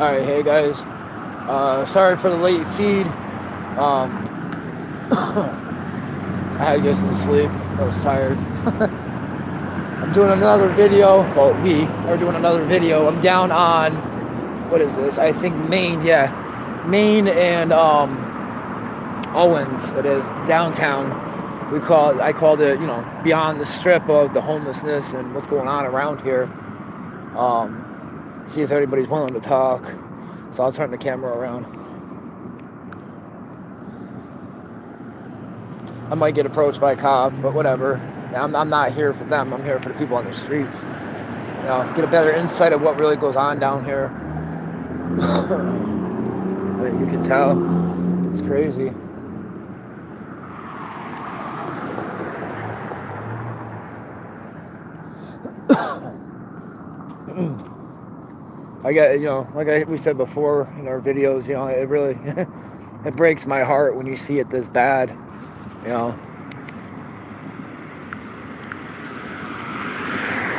Alright, hey guys. Sorry for the late feed. I had to get some sleep. I was tired. I'm doing another video. Well, we are doing another video. I'm down on, what is this? I think Maine, yeah. Maine and Owens, it is, downtown. I called it, beyond the strip of the homelessness and what's going on around here. See if anybody's willing to talk. So I'll turn the camera around. I might get approached by a cop, but whatever. I'm not here for them. I'm here for the people on the streets. Get a better insight of what really goes on down here. I mean, you can tell. It's crazy. I get, like we said before in our videos, it really, it breaks my heart when you see it this bad,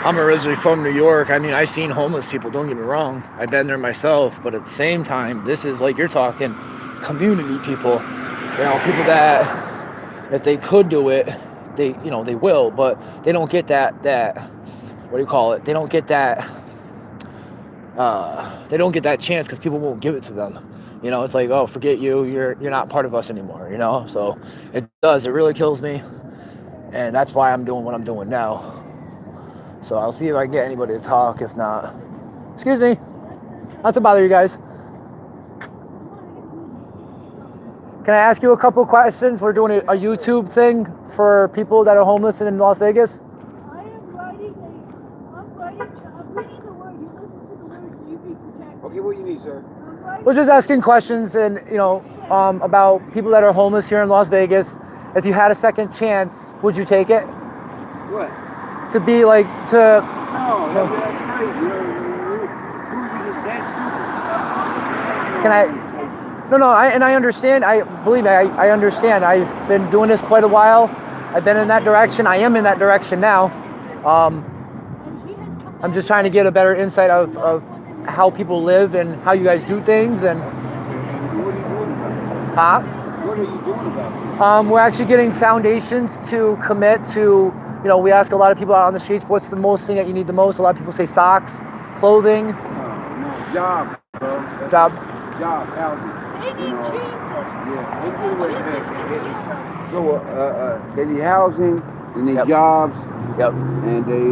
I'm originally from New York. I mean, I've seen homeless people, don't get me wrong. I've been there myself, but at the same time, this is like you're talking community people, people that if they could do it, they will, but they don't get that, what do you call it? They don't get that chance because people won't give it to them. It's like, oh, forget you. You're not part of us anymore. So it really kills me, and that's why I'm doing what I'm doing now. So I'll see if I can get anybody to talk. If not, excuse me, not to bother you guys. Can I ask you a couple questions? We're doing a YouTube thing for people that are homeless in Las Vegas. I'm reading the word. You listen to the words, you be protected. Okay, what do you need, sir? We're just asking questions and, about people that are homeless here in Las Vegas. If you had a second chance, would you take it? What? To be like, to... No, that's crazy. Who is that stupid? Can I... No, I understand. Believe me, I understand. I've been doing this quite a while. I've been in that direction. I am in that direction now. I'm just trying to get a better insight of how people live and how you guys do things. And What are you doing about it? huh? What are you doing about it? We're actually getting foundations to commit to. We ask a lot of people out on the streets, what's the most thing that you need the most? A lot of people say socks, clothing. No, job, bro. Job. Job, housing. They need Jesus. Yeah, they get away with that. So, they need housing, they need jobs, Yep. and they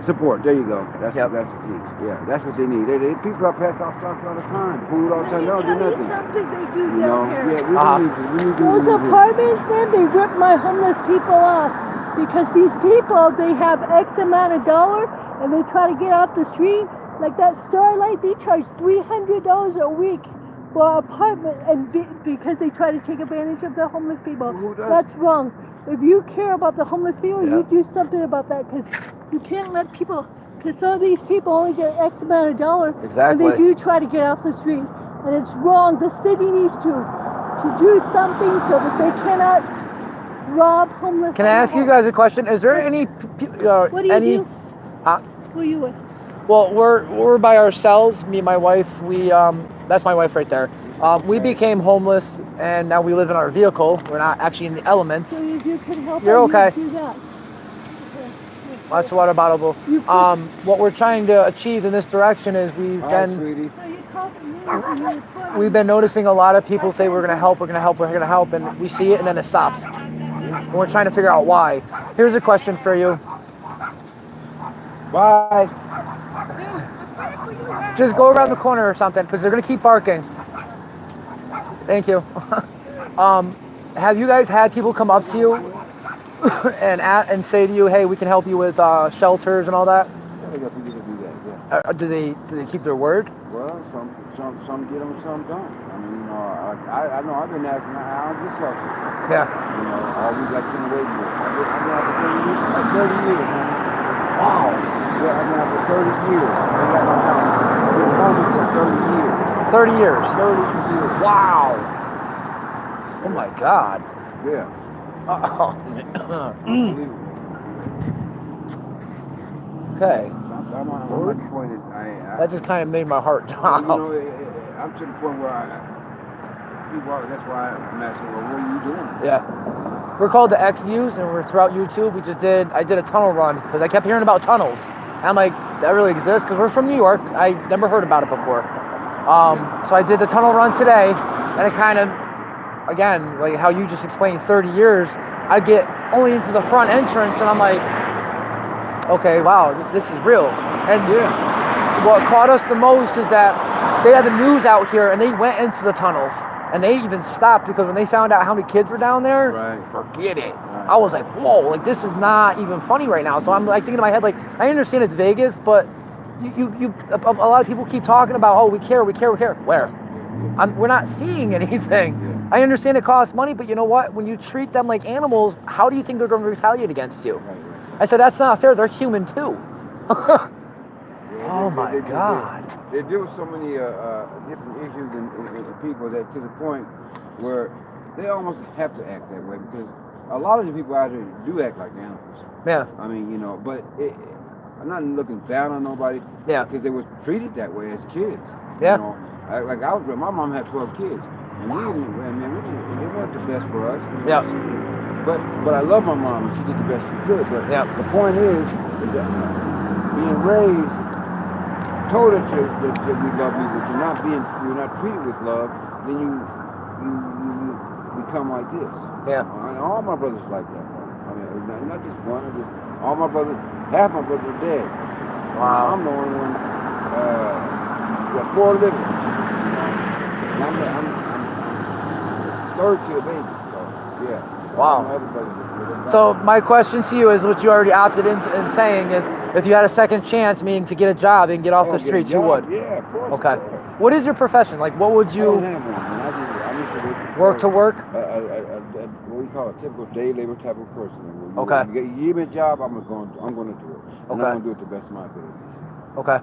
support. There you go. That's the key. Yeah, that's what they need. People are passed out socks all the time, food all the time. They don't do nothing. Something they do down here. Yeah, we need to. Those apartments, man, they rip my homeless people off because these people, they have X amount of dollars and they try to get off the street. Like that Starlight, they charge $300 a week for an apartment, and because they try to take advantage of the homeless people. That's wrong. If you care about the homeless people, you do something about that, because you can't let people, because some of these people only get X amount of dollars, Exactly. and they do try to get off the street, and it's wrong. The city needs to do something so that they cannot rob homeless. Can I ask you guys a question? Is there any? What do you do? Who are you with? Well, we're by ourselves. Me and my wife. We that's my wife right there. We became homeless, and now we live in our vehicle. We're not actually in the elements. So if you could help You're okay. do that. Watch the water bottle. What we're trying to achieve in this direction is we've been noticing a lot of people say we're gonna help, and we see it and then it stops. And we're trying to figure out why. Here's a question for you. Bye. Just go around the corner or something, because they're gonna keep barking. Thank you. Have you guys had people come up to you and say to you, "Hey, we can help you with shelters and all that"? Yeah, they got people to do that. Yeah. Do they keep their word? Well, some get them, some don't. I mean, I know I've been asking, I don't get shelter. Yeah. All we got 10 waiting lists. I've been out for 30 years, man. Wow. Yeah, I've been out for 30 years. They got no house. I've been homeless for 30 years. 30 years. 30 years. Wow. Oh my God. Yeah. Okay. I'm not disappointed. That just kind of made my heart drop. You know, I'm to the point where that's why I'm asking, well, what are you doing? Yeah. We're called the X-Viewz, and we're throughout YouTube. I did a tunnel run because I kept hearing about tunnels. And I'm like, that really exists? Because we're from New York. I never heard about it before. So I did the tunnel run today, and it kind of, again, like how you just explained 30 years, I get only into the front entrance, and I'm like, okay, wow, this is real. And what caught us the most is that they had the news out here, and they went into the tunnels. And they even stopped because when they found out how many kids were down there, forget it. Right. I was like, whoa, like this is not even funny right now. So I'm like thinking in my head, like, I understand it's Vegas, but a lot of people keep talking about, oh, we care. Where? We're not seeing anything. Yeah. I understand it costs money, but you know what? When you treat them like animals, how do you think they're going to retaliate against you? Right. I said, that's not fair. They're human too. Oh my God. They deal with so many different issues and people that to the point where they almost have to act that way because a lot of the people out here do act like animals. Yeah. I mean, you know, but I'm not looking down on nobody. Yeah. Because they were treated that way as kids. Yeah. You know, my mom had 12 kids, and they weren't the best for us. Yeah. But I love my mom, and she did the best she could. But the point is that being raised, told that we love you, but you're not treated with love, then you become like this. Yeah. And all my brothers like that. I mean, not just one. All my brothers, half my brothers are dead. Wow. I'm the only one. Got 4 living. And I'm third to a baby. So yeah. Wow. So my question to you is what you already opted into in saying is if you had a second chance, meaning to get a job and get off the streets, you would? Yeah, of course. Okay. What is your profession? Like, what would you... I don't have one. I used to work to work? What we call a typical day labor type of person. Okay. You give me a job, I'm going to do it. And I'm going to do it to the best of my abilities. Okay.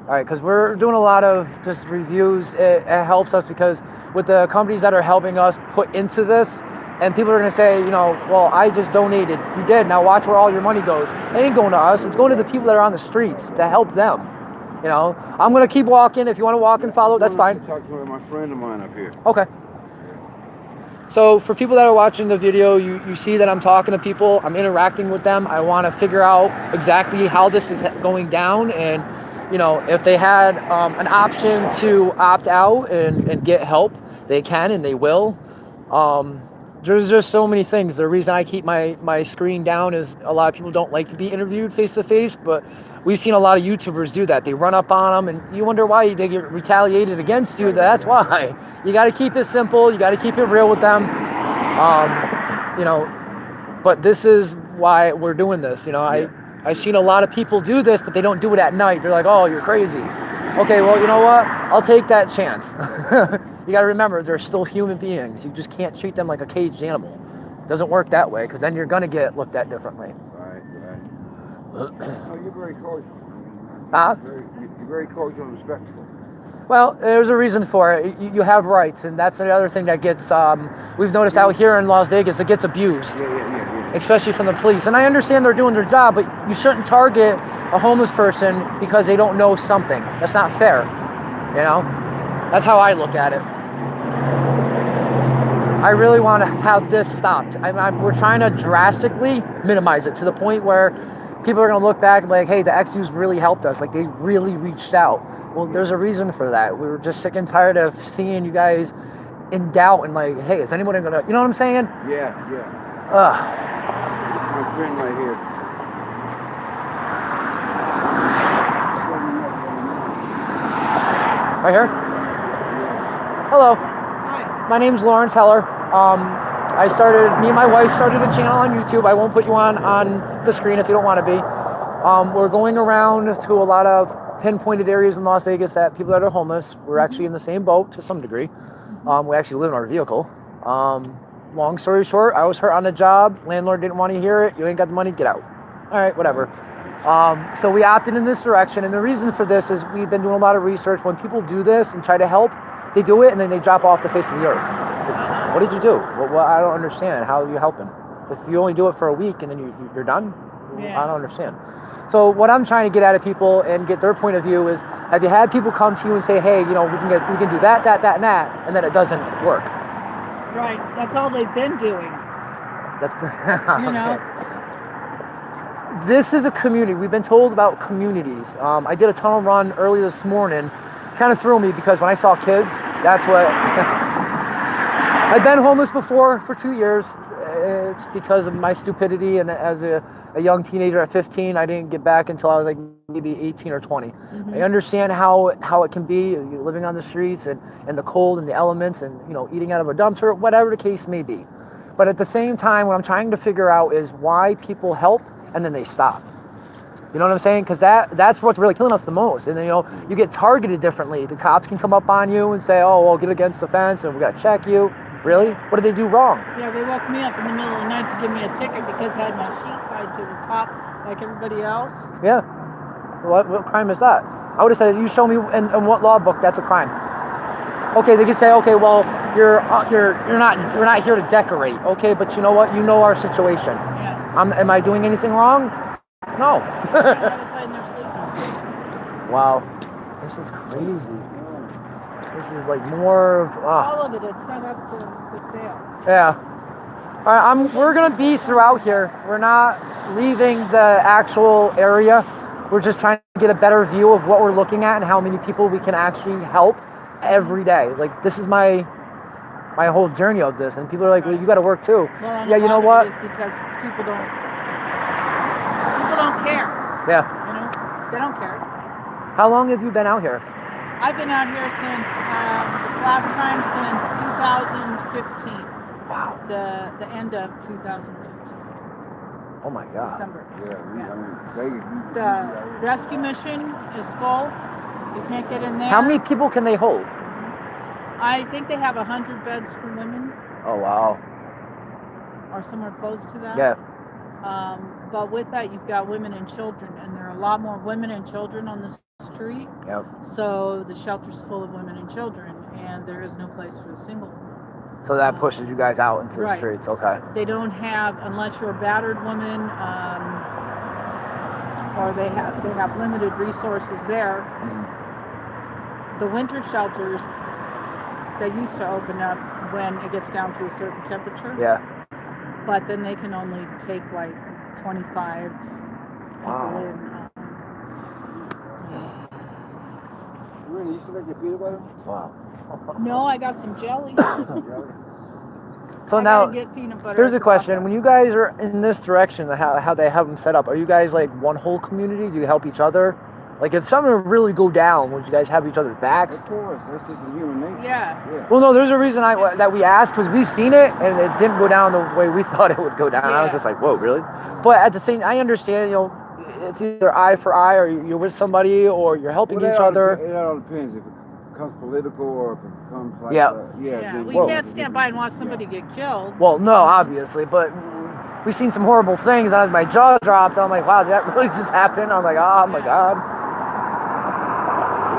All right, because we're doing a lot of just reviews. It helps us because with the companies that are helping us put into this, and people are going to say, you know, well, I just donated. You did. Now watch where all your money goes. It ain't going to us. It's going to the people that are on the streets to help them. You know, I'm going to keep walking. If you want to walk and follow, that's fine. Talk to my friend of mine up here. Okay. So for people that are watching the video, you see that I'm talking to people. I'm interacting with them. I want to figure out exactly how this is going down. And, you know, if they had an option to opt out and get help, they can and they will. There's just so many things. The reason I keep my screen down is a lot of people don't like to be interviewed face to face, but we've seen a lot of YouTubers do that. They run up on them and you wonder why they get retaliated against you. That's why. You got to keep it simple. You got to keep it real with them. You know, but this is why we're doing this. You know, I've seen a lot of people do this, but they don't do it at night. They're like, oh, you're crazy. Okay, well, you know what? I'll take that chance. You got to remember, they're still human beings. You just can't treat them like a caged animal. It doesn't work that way, because then you're going to get looked at differently. Right. Oh, you're very cordial. You're very cordial and respectful. Well, there's a reason for it. You have rights, and that's the other thing that gets, we've noticed out here in Las Vegas, it gets abused. Yeah. Especially from the police. And I understand they're doing their job, but you shouldn't target a homeless person because they don't know something. That's not fair, you know? That's how I look at it. I really want to have this stopped. We're trying to drastically minimize it to the point where people are going to look back and be like, hey, the X-Viewz really helped us. Like, they really reached out. Well, there's a reason for that. We were just sick and tired of seeing you guys in doubt and like, hey, is anybody going to, you know what I'm saying? Yeah. This is my friend right here. Right here? Hello. Hi. My name's Lawrence Heller. Me and my wife started a channel on YouTube. I won't put you on the screen if you don't want to be. We're going around to a lot of pinpointed areas in Las Vegas that people that are homeless. We're actually in the same boat to some degree. We actually live in our vehicle. Long story short, I was hurt on a job. Landlord didn't want to hear it. You ain't got the money, get out. All right, whatever. So we opted in this direction. And the reason for this is we've been doing a lot of research. When people do this and try to help, they do it and then they drop off the face of the earth. So, what did you do? Well, I don't understand. How are you helping? If you only do it for a week and then you're done? I don't understand. So what I'm trying to get at of people and get their point of view is, have you had people come to you and say, hey, you know, we can do that, and that, and then it doesn't work? Right. That's all they've been doing. You know. This is a community. We've been told about communities. I did a tunnel run early this morning. Kind of threw me because when I saw kids, that's what... I've been homeless before for 2 years. It's because of my stupidity, and as a young teenager at 15, I didn't get back until I was like maybe 18 or 20. Mm-hmm. I understand how it can be, you're living on the streets and the cold and the elements and, you know, eating out of a dumpster, whatever the case may be. But at the same time, what I'm trying to figure out is why people help and then they stop. You know what I'm saying? Because that's what's really killing us the most. And then, you know, you get targeted differently. The cops can come up on you and say, oh, well, get against the fence and we got to check you. Really? What did they do wrong? Yeah, they woke me up in the middle of the night to give me a ticket because I had my sheet tied to the top like everybody else. Yeah. What crime is that? I would have said, you show me in what law book that's a crime. Okay, they can say, okay, well, you're not here to decorate. Okay, but you know what? You know our situation. Yeah. Am I doing anything wrong? No. I was laying there sleeping. Wow, this is crazy. This is like more of... All of it is set up to fail. Yeah. All right, we're going to be throughout here. We're not leaving the actual area. We're just trying to get a better view of what we're looking at and how many people we can actually help every day. Like, this is my whole journey of this. And people are like, well, you got to work too. Well, yeah, you know what? It is because people don't care. Yeah. You know, they don't care. How long have you been out here? I've been out here since this last time since 2015. Wow. The end of 2015. Oh my God. December. Yeah. The rescue mission is full. You can't get in there. How many people can they hold? I think they have 100 beds for women. Oh wow. Or somewhere close to that. Yeah. But with that, you've got women and children, and there are a lot more women and children on the street. Yep. So the shelter's full of women and children, and there is no place for the single. So that pushes you guys out into the streets. Okay. They don't have, unless you're a battered woman, or they have limited resources there. Mm-hmm. The winter shelters, they used to open up when it gets down to a certain temperature. Yeah. But then they can only take like 25 people in. Really, you still got your peanut butter? Wow. No, I got some jelly. So now, here's a question. When you guys are in this direction, how they have them set up, are you guys like one whole community? Do you help each other? Like if something would really go down, would you guys have each other's backs? Of course, that's just a human nature. Yeah. Well, no, there's a reason that we asked, because we've seen it and it didn't go down the way we thought it would go down. Yeah. I was just like, whoa, really? But at the same, I understand, you know, it's either eye for eye, or you're with somebody, or you're helping each other. It all depends if it becomes political or if it becomes like... Yeah. We can't stand by and watch somebody get killed. Well, no, obviously, but we've seen some horrible things, and my jaw dropped. I'm like, wow, did that really just happen? I'm like, oh my God.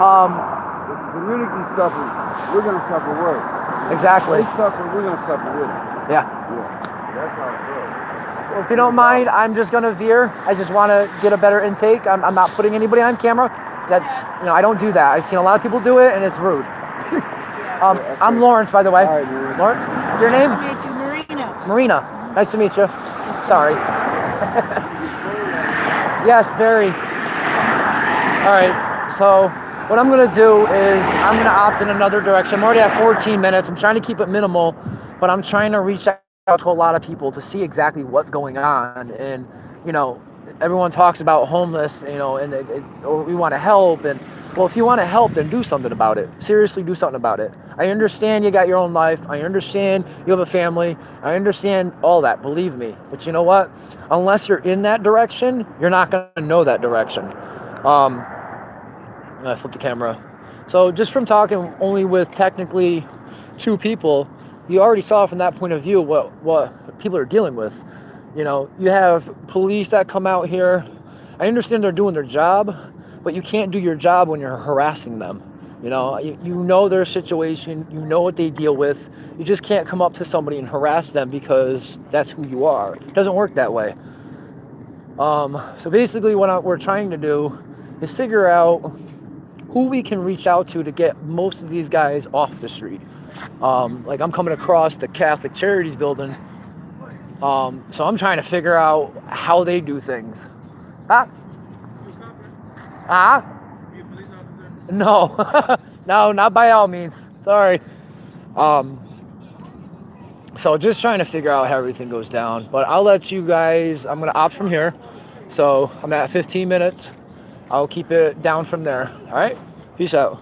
The community suffers, we're going to suffer worse. Exactly. They suffer, we're going to suffer with them. Yeah. That's how it goes. Well, if you don't mind, I'm just going to veer. I just want to get a better intake. I'm not putting anybody on camera. That's, you know, I don't do that. I've seen a lot of people do it, and it's rude. I'm Lawrence, by the way. All right, Lawrence, your name? Nice to meet you, Marina. Marina. Nice to meet you. Sorry. Yes, very. All right. So what I'm going to do is I'm going to opt in another direction. I'm already at 14 minutes. I'm trying to keep it minimal, but I'm trying to reach out to a lot of people to see exactly what's going on. And, you know, everyone talks about homeless, you know, and or we want to help. And, well, if you want to help, then do something about it. Seriously, do something about it. I understand you got your own life. I understand you have a family. I understand all that, believe me. But you know what? Unless you're in that direction, you're not going to know that direction. I flipped the camera. So just from talking only with technically 2 people, you already saw from that point of view what people are dealing with. You know, you have police that come out here. I understand they're doing their job, but you can't do your job when you're harassing them. You know, you know their situation, you know what they deal with. You just can't come up to somebody and harass them because that's who you are. It doesn't work that way. So basically what we're trying to do is figure out who we can reach out to get most of these guys off the street. Like I'm coming across the Catholic Charities building. So I'm trying to figure out how they do things. No, no, not by all means. Sorry. So just trying to figure out how everything goes down. But I'll let you guys, I'm going to opt from here. So I'm at 15 minutes. I'll keep it down from there. All right. Peace out.